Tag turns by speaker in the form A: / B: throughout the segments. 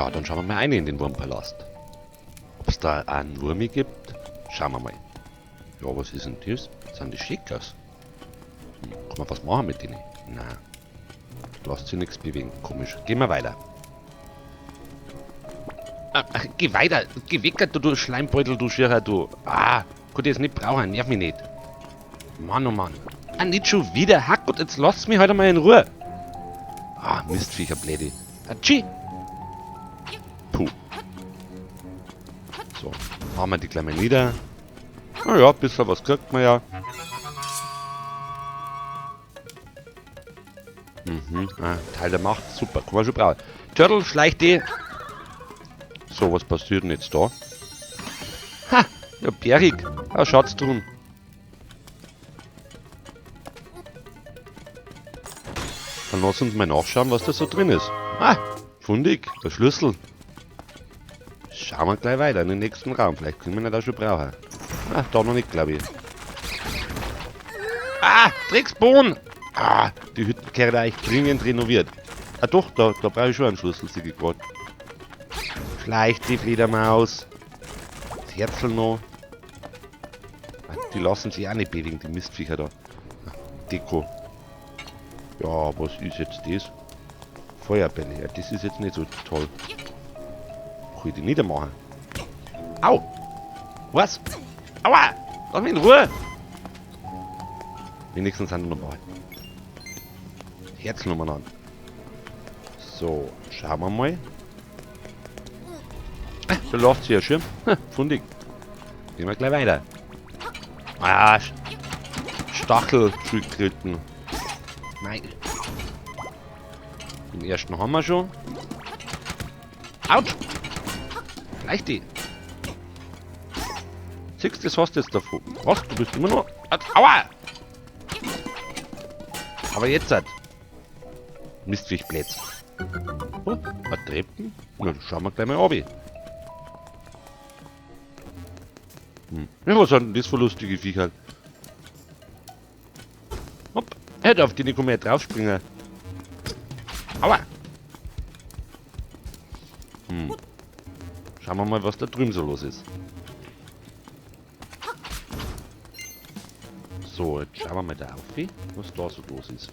A: Ja, dann schauen wir mal rein in den Wurmpalast. Ob es da einen Wurmi gibt? Schauen wir mal. Ja, was ist denn das? Sind die Schickers? Kann man was machen mit denen? Nein. Lasst sich nichts bewegen. Komisch. Gehen wir weiter. Geh weiter. Geh weg, du Schleimbeutel, du Schirrer, du. Kann ich jetzt nicht brauchen. Nerv mich nicht. Mann, oh Mann. Nicht schon wieder. Hackgott, jetzt lasst mich heute mal in Ruhe. Mistviecher, Blädi. Atschi. Puh. So, machen wir die gleich mal nieder. Naja, ein bisschen was kriegt man ja. Teil der Macht, super, kann man schon brauchen. Turtle, schleich die. So, was passiert denn jetzt da? Ha, ja, bärig. Schatz drin. Dann lass uns mal nachschauen, was da so drin ist. Fundig, der Schlüssel. Schauen wir gleich weiter in den nächsten Raum. Vielleicht können wir ihn da schon brauchen. Da noch nicht, glaube ich. Drecksbohnen! Die Hütten gehört eigentlich dringend renoviert. Doch, da brauche ich schon einen Schlüssel, sehe ich gerade. Schleicht die Fledermaus. Das Herzl noch. Die lassen sich auch nicht bewegen, die Mistviecher da. Deko. Ja, was ist jetzt das? Feuerbälle, ja, das ist jetzt nicht so toll. Kann ich die niedermachen? Au! Was? Aua! Lass mich in Ruhe! Wenigstens sind wir normal. Herznummern an. So, schauen wir mal. Da läuft sie ja schön. Fundig. Gehen wir gleich weiter. Stachelschildkröten. Nein. Den ersten haben wir schon. Autsch! Gleich die. Siehst du, das hast du jetzt davon. Was? Du bist immer noch... Aua! Aber jetzt hat... Mistviechblätz. Ein Treppen? Na, dann schauen wir gleich mal runter. Ja, was sind denn das für lustige Viecher? Hopp. Auf die kann man ja draufspringen. Aua! Schauen wir mal, was da drüben so los ist. So, jetzt schauen wir mal da auf, was da so los ist.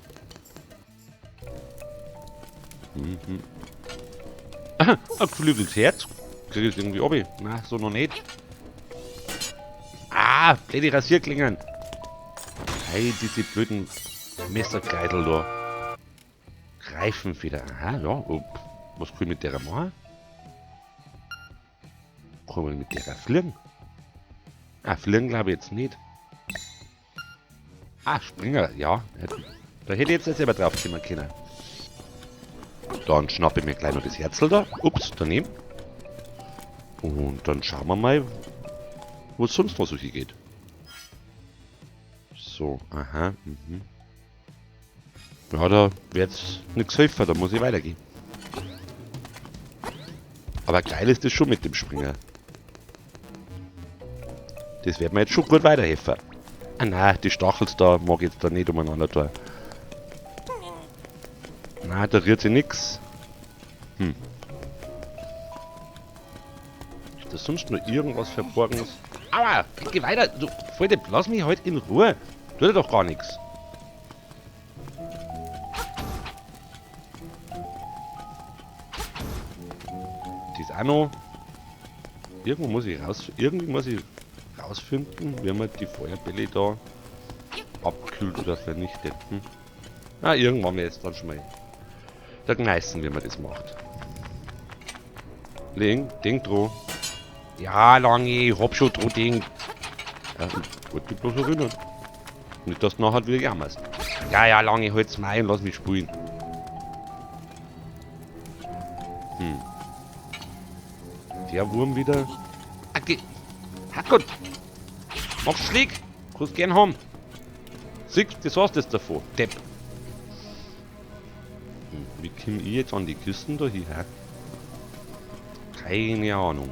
A: Ein geflügeltes Herz. Krieg ich es irgendwie obi? Na, so noch nicht. Blöde Rasierklingen. Hey, diese blöden Messerkreidel da. Greifenfeder. Ja. Was kann ich mit der machen? Kann man mit der fliegen? Fliegen glaube ich jetzt nicht. Springer, ja. Da hätte ich jetzt selber drauf kommen können. Dann schnappe ich mir gleich noch das Herzl da. Ups, daneben. Und dann schauen wir mal, wo es sonst noch so hier geht. So, Ja, da wird es nichts helfen, da muss ich weitergehen. Aber geil ist das schon mit dem Springer. Das wird mir jetzt schon gut weiterhelfen. Nein, die Stachels da mag ich jetzt da nicht umeinander tun. Nein, da rührt sich nix. Ist da sonst noch irgendwas Verborgenes? Aua! Geh weiter! Du Freunde, lass mich halt in Ruhe! Tut doch gar nichts. Das ist auch noch. Irgendwie muss ich rausfinden, wie man die Feuerbälle da abkühlt oder vernichtet. Irgendwann wir jetzt dann schon mal da gneißen, wie man das macht. Denk dran. Ja, lange, ich hab schon dran denkt. Ich wollte dich bloß erinnern. Nicht, dass du nachher wieder jammerst. Ja, lange, halt's mal und lass mich spielen. Der Wurm wieder. Hackgott! Mach Schläg! Kannst gern haben. Siehst, das hast du jetzt davon. Depp. Wie komme ich jetzt an die Kisten da hierher? Keine Ahnung.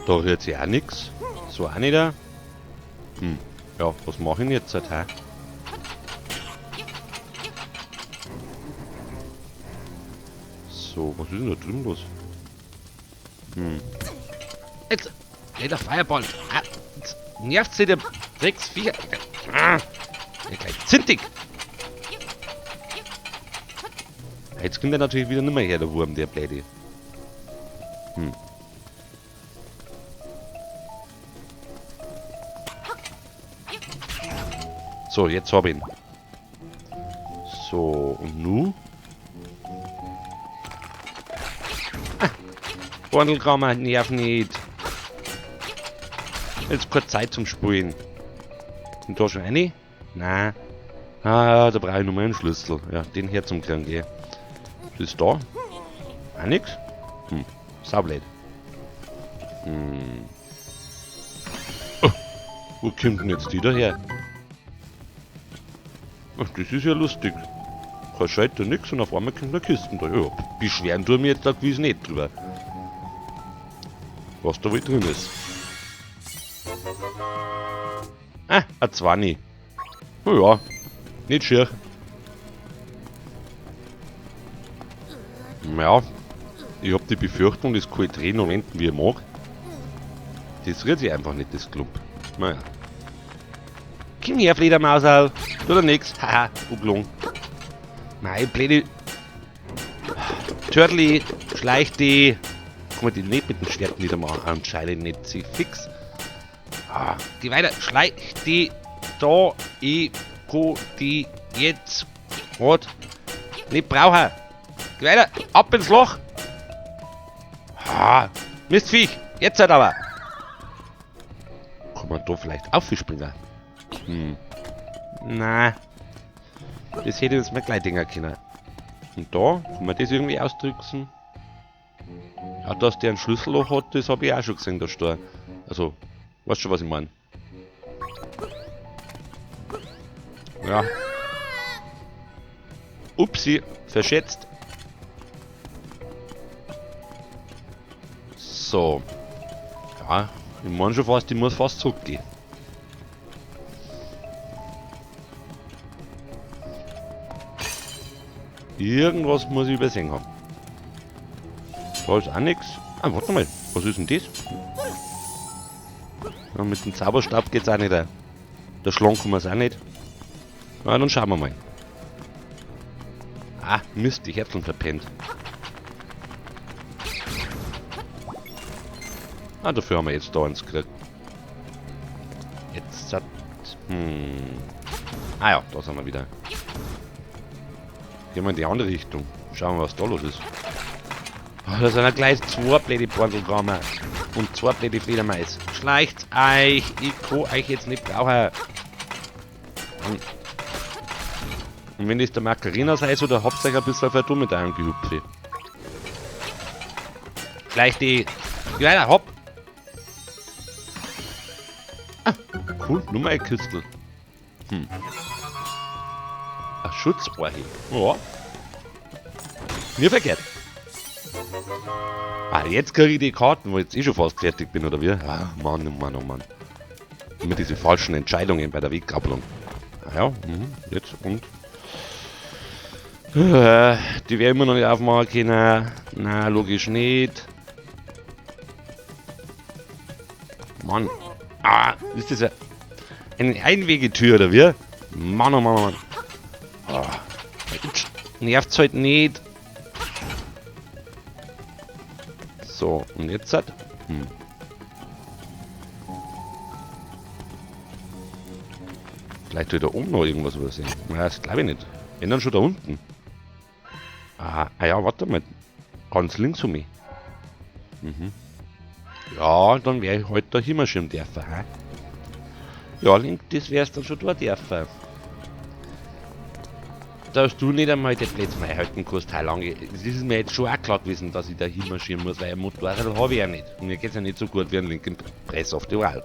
A: Da hört sich auch nichts. So auch nicht. Ja, was mache ich denn jetzt halt? So, was ist denn da drüben los? Jetzt, der Feuerball. Ah, jetzt nervt sie der Drecksviecher. Ah, gleich zintig. Jetzt kommt er natürlich wieder nicht mehr her, der Wurm, der Bläde. So, jetzt hab ich ihn. So, und nu? Bordelkammer, nerv nicht. Jetzt keine Zeit zum Spielen. Und da schon eine? Nein. Ah, da brauche ich nur mal einen Schlüssel. Ja, den hier zum Kriegen gehen. Das ist da. Auch nix. Saublöd. Oh, wo kommt denn jetzt die daher? Ach, das ist ja lustig. Kein Schalter, nix und auf einmal kommt eine Kiste da. Ja, beschweren tun wir jetzt da gewiss nicht drüber. Was da wohl drin ist. Ah, ein 20. Oh ja, nicht schier. Ja, ich hab die Befürchtung, das kann ich drehen und wenden, wie ich mag. Das rührt sich einfach nicht, das Klump. Naja. Komm her, Fledermausal. Tut er nix. Haha, Uglung. Nein, blöde. Turtli, schleich die. Kann man die nicht mit dem Schwert niedermachen? Anscheinend nicht. Sie fix. Ah, geh weiter. Schleich die. Da. Ich kann die jetzt. What? Nicht brauchen. Geh weiter. Ab ins Loch. Ah, Mistviech. Jetzt halt aber. Kann man da vielleicht aufspringen? Nein. Das hätte jetzt mal gleich denken können. Und da, kann man das irgendwie ausdrücken? Ja, dass der ein Schlüsselloch hat, das habe ich auch schon gesehen, da steht. Also, weißt schon, was ich meine? Ja. Upsi, verschätzt. So. Ja, ich meine schon fast, ich muss fast zurückgehen. Irgendwas muss ich übersehen haben. Da ist auch nichts. Ah, warte mal. Was ist denn das? Ja, mit dem Zauberstab geht's auch nicht. Der Schlangen kann man es auch nicht. Na, dann schauen wir mal. Ah, Mist, die Herzeln verpennt. Ah, dafür haben wir jetzt da eins gekriegt. Jetzt hat... Ah ja, da sind wir wieder. Gehen wir in die andere Richtung. Schauen wir, was da los ist. Oh, da sind ja gleich 2 blöde Bordelkammer. Und 2 blöde Fledermaus. Schleicht euch! Ich kann euch jetzt nicht brauchen. Und wenn das der Macarena seid, oder habt ihr euch ein bisschen verdummt mit einem Gehupfe. Schleicht die! Weiter, hopp! Ah, cool, Nummer ein Kistel. Ein Schutzbohrheb. Ja. Mir verkehrt. Ah, jetzt kriege ich die Karten, wo ich jetzt schon fast fertig bin, oder wie? Ah, Mann, oh Mann, oh Mann. Immer diese falschen Entscheidungen bei der Wegkabelung. Ah ja, jetzt und... die werde immer noch nicht aufmachen können. Nein, logisch nicht. Mann. Ah, ist das eine Einwegetür, oder wie? Mann, oh Mann, oh Mann. Oh, nervt's halt nicht. So, und jetzt hat... Vielleicht will da oben noch irgendwas übersehen. Na, das glaube ich nicht. Wenn dann schon da unten. Ah ja, warte mal. Ganz links um mich. Ja, dann wäre ich halt da hinmarschieren dürfen. He? Ja, Link, das wärst dann schon da dürfen. Dass du nicht einmal den Plätze mehr halten kannst, lange. Das ist mir jetzt schon auch klar gewesen, dass ich da hinmarschieren muss, weil ein Motorrad habe ich ja nicht. Und mir geht es ja nicht so gut wie ein linken Press auf die Wahl.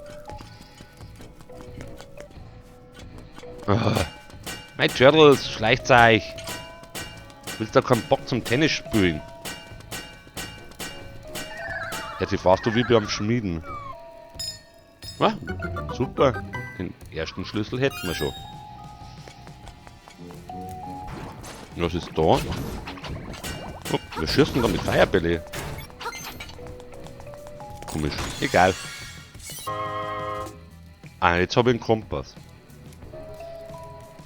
A: Mein Turtles, schleicht euch. Willst du keinen Bock zum Tennis spielen? Jetzt fährst du wie beim Schmieden. Ah, super. Den ersten Schlüssel hätten wir schon. Was ist da? Oh, Wir schießen da mit Feuerbälle. Komisch. Egal. Ah, jetzt habe ich einen Kompass.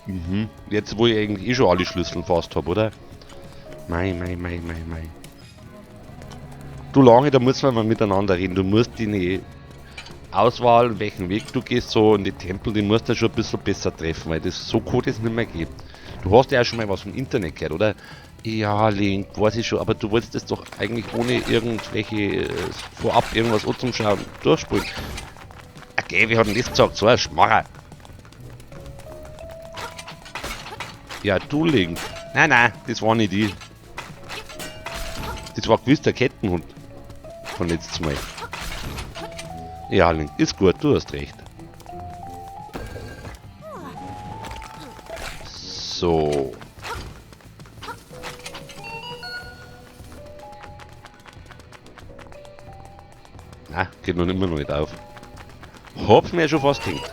A: Mhm. Jetzt, wo ich eigentlich eh schon alle Schlüssel fast habe, oder? Mei. Du lange, da muss man mal miteinander reden. Du musst die Auswahl, welchen Weg du gehst, so in die Tempel, die musst du schon ein bisschen besser treffen, weil das so kann das nicht mehr gehen. Du hast ja auch schon mal was vom Internet gehört, oder? Ja, Link, weiß ich schon, aber du wolltest das doch eigentlich ohne irgendwelche vorab irgendwas anzuschauen durchspielen. Okay, wir haben das gesagt, so ein Schmarrer. Ja, du Link. Nein, das war nicht die. Das war gewiss der Kettenhund. Von letztes Mal. Ja, Link, ist gut, du hast recht. So. Na, geht noch immer noch nicht auf. Hab's mir schon fast gedacht.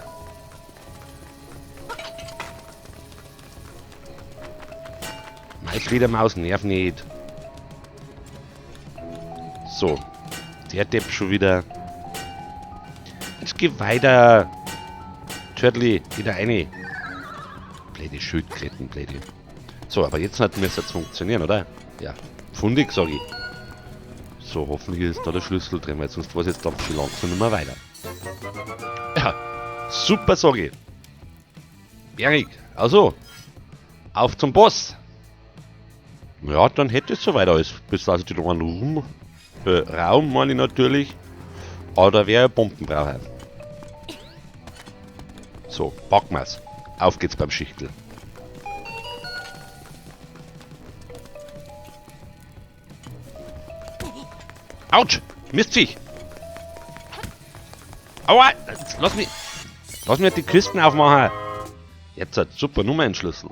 A: Meine Fledermaus nervt nicht. So. Der Depp schon wieder. Jetzt geh weiter. Turtli, wieder eine. Blöde Schildkröten, blöde. So, aber jetzt müsste es jetzt funktionieren, oder? Ja. Fundig, sag ich. So, hoffentlich ist da der Schlüssel drin, weil sonst war es jetzt schon langsam nicht mehr weiter. Ja, super, sag ich. Bärig, also, auf zum Boss. Ja, dann hätte es soweit alles. Bis also die Raum, meine ich natürlich. Aber da wäre Bomben brauchen. So, packen wir's. Auf geht's beim Schichtel. Autsch! Mistviech! Aua! Lass mich die Kisten aufmachen! Jetzt hat super Nummernschlüssel.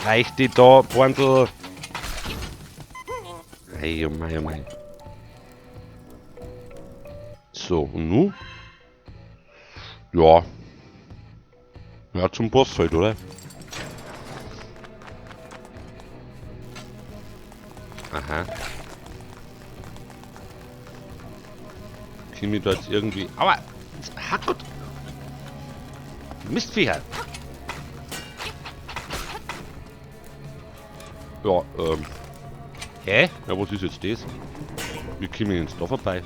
A: Schleich die da, Porndl! Hey, oh mein. So, und nun? Ja. Ja, zum Boss halt, oder? Aha. Kimi da jetzt irgendwie... Aua! Hackut! Mistviecher! Ja, Hä? Ja, was ist jetzt das? Wie komme ich jetzt da vorbei?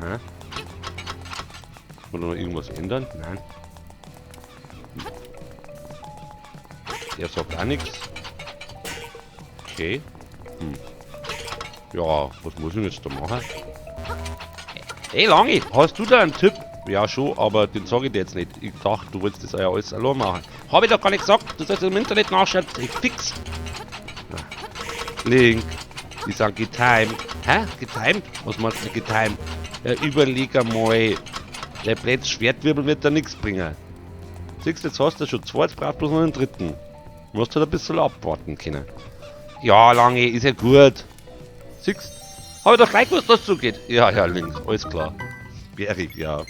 A: Aha. Oder noch irgendwas ändern? Nein. Der sagt auch nichts. Okay. Ja, was muss ich jetzt da machen? Hey Langi, hast du da einen Tipp? Ja schon, aber den sage ich dir jetzt nicht. Ich dachte, du wolltest das ja alles allein machen. Habe ich doch gar nicht gesagt. Du sollst im Internet nachschauen. Ich fix. Link. Die sagen getimed. Hä? Getimed? Was meinst du getimed? Ja, überleg einmal. Der blöde Schwertwirbel wird da nichts bringen. Siehst du, jetzt hast du schon zwei, jetzt brauchst du bloß noch einen dritten. Du musst halt ein bisschen abwarten können. Ja, Lange, ist ja gut. Siehst du? Hab ich doch gleich gewusst, dass das zugeht. Ja, links, alles klar. Bärig, ja.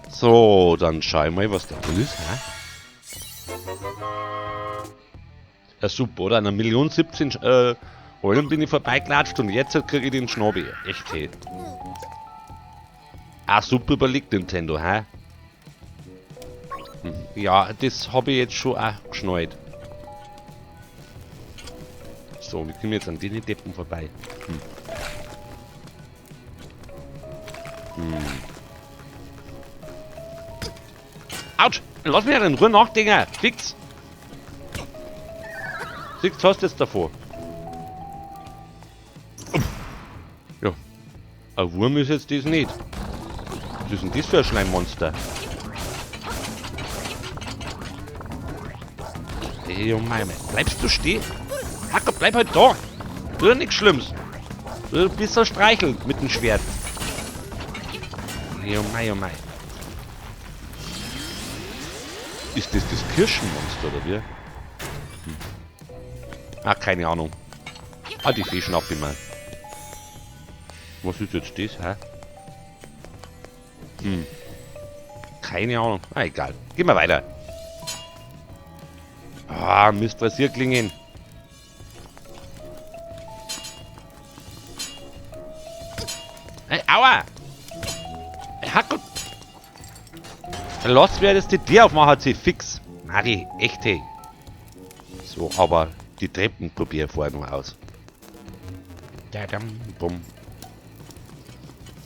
A: So, dann schau ich mal, was da drin ist. Hä? Ja, super, oder? An 1.017 Eulen bin ich vorbeigelatscht und jetzt kriege ich den Schnabel. Echt, hey. Ah, super überlegt, Nintendo, hä? Ja, das habe ich jetzt schon auch geschnallt. So, wir kommen jetzt an den Deppen vorbei. Autsch! Lass mich in Ruhe nachdenken! Fix! Siehst du, hast du jetzt davor? Ja. Ein Wurm ist jetzt das nicht. Was ist denn das für ein Schleimmonster? Hey, oh mein, bleibst du stehen? Hacker, bleib halt da! Du hast nichts Schlimmes. Du bist so streicheln mit dem Schwert. Hey, oh mein. Ist das Kirschenmonster oder wie? Ach, keine Ahnung. Ah, die Fee schnapp ich mal. Was ist jetzt das, hä? Keine Ahnung. Ah, egal. Gehen wir weiter. Ah, Mist, Rasierklingen. Hey, aua! Hackelt! Lass wer das die Tür aufmachen, sie fix. Na, die echte. So, aber die Treppen probiere ich vorher noch aus. Bumm.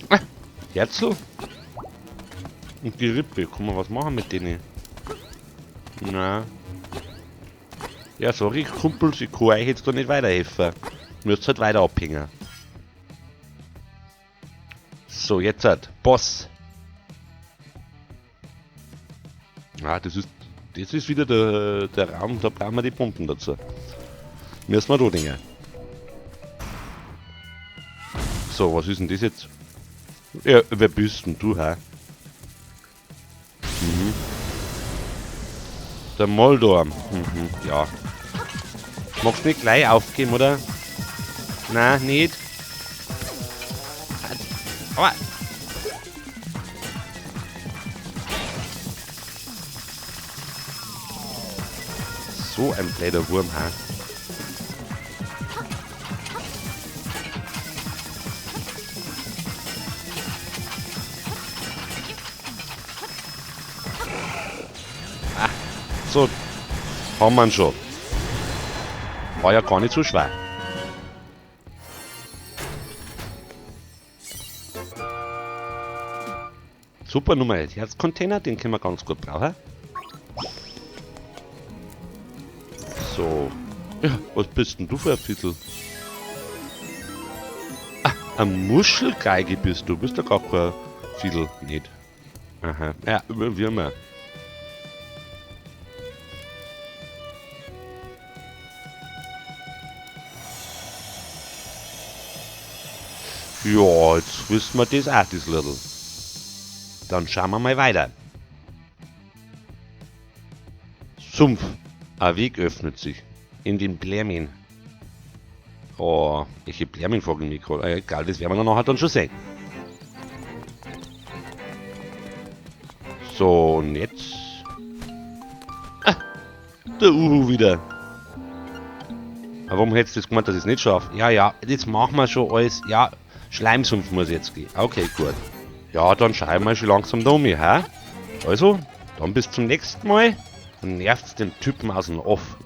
A: Ah, Herzl? Und die Rippe, kann man was machen mit denen? Na. Ja, sorry, Kumpels, ich kann euch jetzt da nicht weiterhelfen. Müsst halt weiter abhängen. So, jetzt halt. Boss. Ah, das ist wieder der Raum, da brauchen wir die Pumpen dazu. Müssen wir da dingen. So, was ist denn das jetzt? Ja, wer bist denn du, hä? Mhm. Der Moldor. Mhm, ja. Magst du nicht gleich aufgeben, oder? Nein, nicht. Aber. So ein blöder Wurm, hä? Ah, so. Haben wir ihn schon. War ja gar nicht so schwer. Super Nummer 1. Herzcontainer, den können wir ganz gut brauchen. So. Ja, was bist denn du für ein Viertel? Ah, eine Muschelgeige bist du. Bist ja gar kein Viertel. Nicht. Aha. Ja, wie immer. Ja, jetzt wissen wir das auch, das Little. Dann schauen wir mal weiter. Sumpf. Ein Weg öffnet sich. In den Blärmin. Oh, welche Blärmin folgen mir gerade. Egal, das werden wir nachher dann schon sehen. So, und jetzt. Ah, der Uhu wieder. Aber warum hättest du das gemeint, dass ich es nicht schaffe? Ja, ja, jetzt machen wir schon alles. Ja, Schleimsumpf muss jetzt gehen. Okay, gut. Ja, dann schauen wir schon langsam da um mich, hä? Also, dann bis zum nächsten Mal. Dann nervt's den Typen aus dem Off.